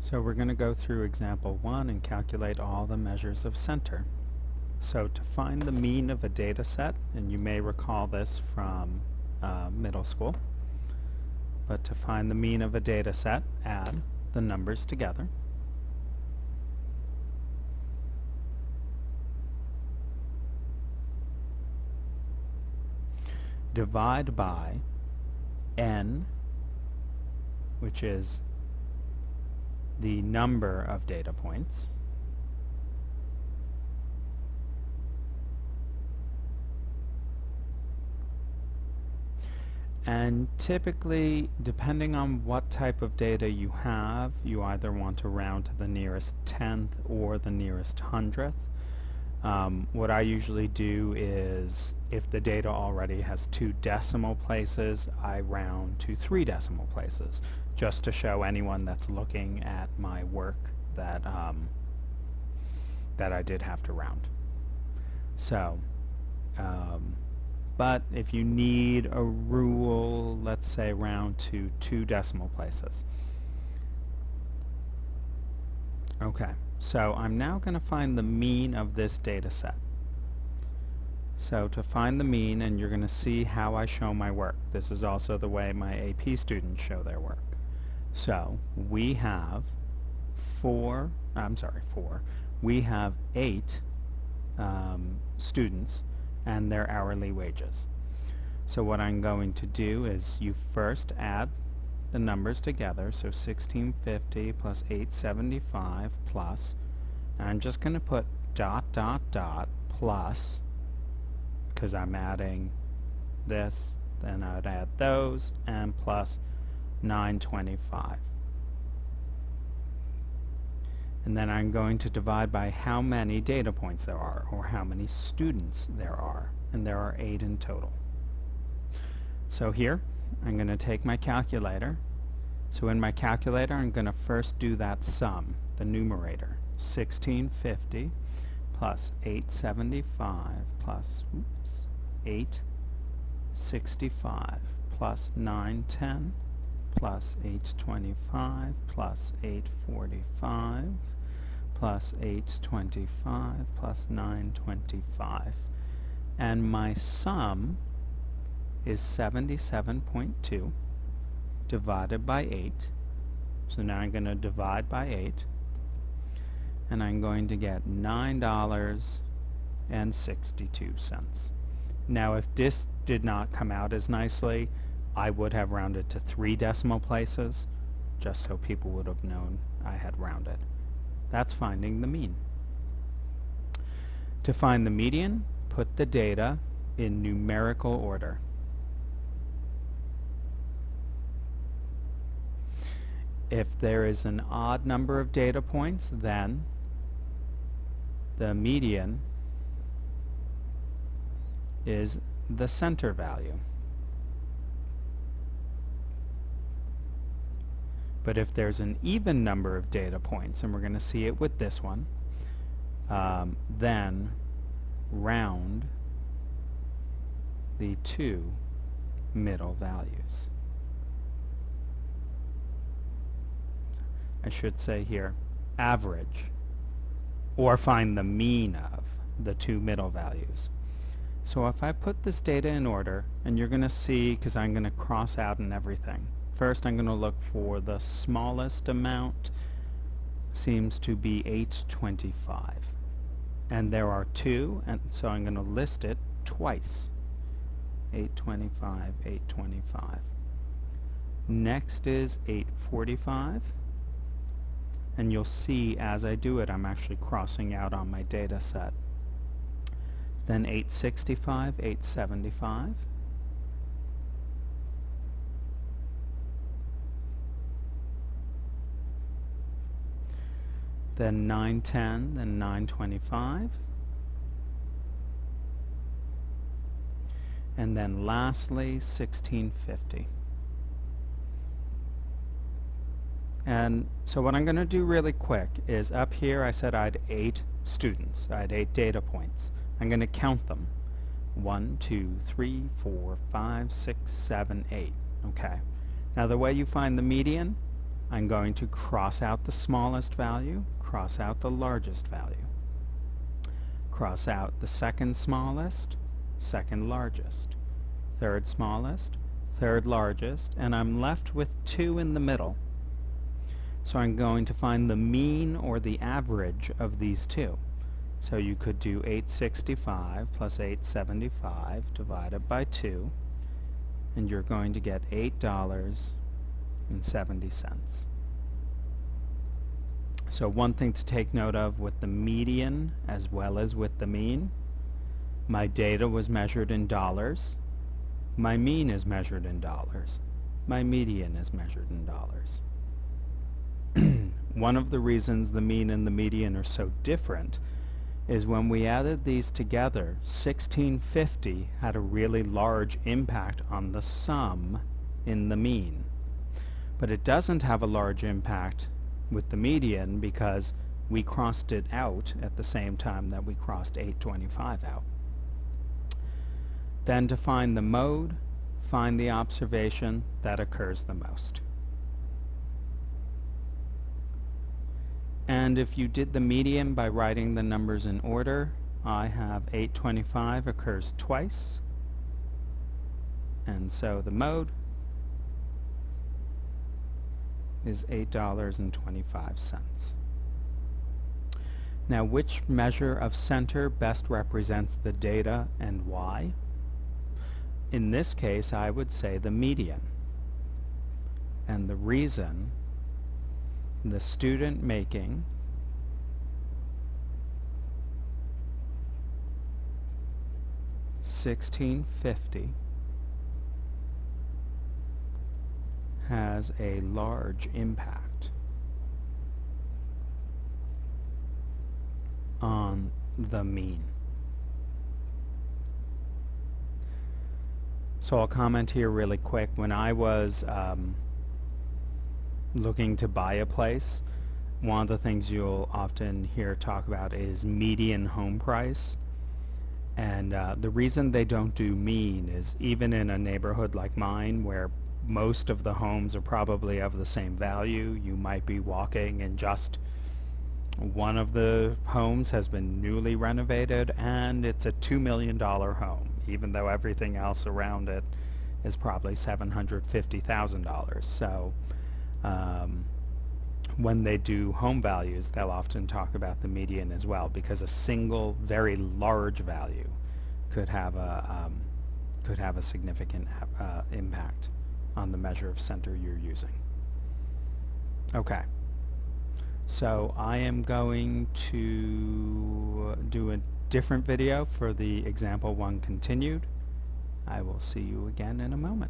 So we're going to go through example 1 and calculate all the measures of center. So to find the mean of a data set, and you may recall this from middle school, but to find the mean of a data set, add the numbers together. Divide by n, which is the number of data points, and typically, depending on what type of data you have, you either want to round to the nearest tenth or the nearest hundredth. What I usually do is, if the data already has 2 decimal places, I round to 3 decimal places, just to show anyone that's looking at my work that that I did have to round. So, but if you need a rule, let's say round to 2 decimal places. Okay, so I'm now going to find the mean of this data set. So to find the mean, and you're going to see how I show my work. This is also the way my AP students show their work. So we have we have 8 students and their hourly wages. So what I'm going to do is you first add the numbers together, so 1650 plus 875 plus, and I'm just going to put dot dot dot plus, because I'm adding this, then I'd add those, and plus 925. And then I'm going to divide by how many data points there are, or how many students there are, and there are 8 in total. So here, I'm going to take my calculator. So in my calculator, I'm going to first do that sum, the numerator, 1650 plus 875 plus 865 plus 910 plus 825 plus 845 plus 825 plus 925. And my sum is 77.2 divided by 8. So now I'm going to divide by 8, and I'm going to get $9.62. Now if this did not come out as nicely, I would have rounded to 3 decimal places, just so people would have known I had rounded. That's finding the mean. To find the median, put the data in numerical order. If there is an odd number of data points, then the median is the center value. But if there's an even number of data points, and we're going to see it with this one, then round the 2 middle values. I should say here, average, or find the mean of the 2 middle values. So if I put this data in order, and you're going to see, because I'm going to cross out and everything. First, I'm going to look for the smallest amount, seems to be 825. And there are 2, and so I'm going to list it twice. 825, 825. Next is 845. And you'll see as I do it, I'm actually crossing out on my data set. Then 865, 875. Then 910, then 925. And then lastly, 1650. And so what I'm going to do really quick is up here I said I had 8 students. I had 8 data points. I'm going to count them. 1, 2, 3, 4, 5, 6, 7, 8. Okay. Now the way you find the median I'm going to cross out the smallest value, cross out the largest value. Cross out the second smallest, second largest, third smallest, third largest, and I'm left with 2 in the middle. So I'm going to find the mean or the average of these two. So you could do 865 plus 875 divided by 2, and you're going to get $8.70. So one thing to take note of with the median as well as with the mean, my data was measured in dollars, my mean is measured in dollars, my median is measured in dollars. One of the reasons the mean and the median are so different is when we added these together, 1650 had a really large impact on the sum in the mean. But it doesn't have a large impact with the median because we crossed it out at the same time that we crossed 825 out. Then to find the mode, find the observation that occurs the most. And if you did the median by writing the numbers in order, I have 825 occurs twice, and so the mode is $8.25. Now, which measure of center best represents the data and why? In this case, I would say the median. And the reason, the student making $16.50 has a large impact on the mean. So I'll comment here really quick. When I was looking to buy a place, one of the things you'll often hear talk about is median home price. And the reason they don't do mean is even in a neighborhood like mine where most of the homes are probably of the same value, you might be walking and just one of the homes has been newly renovated and it's a $2 million home, even though everything else around it is probably $750,000. So when they do home values, they'll often talk about the median as well, because a single very large value could have a significant impact on the measure of center you're using. Okay, so I am going to do a different video for the example 1 continued. I will see you again in a moment.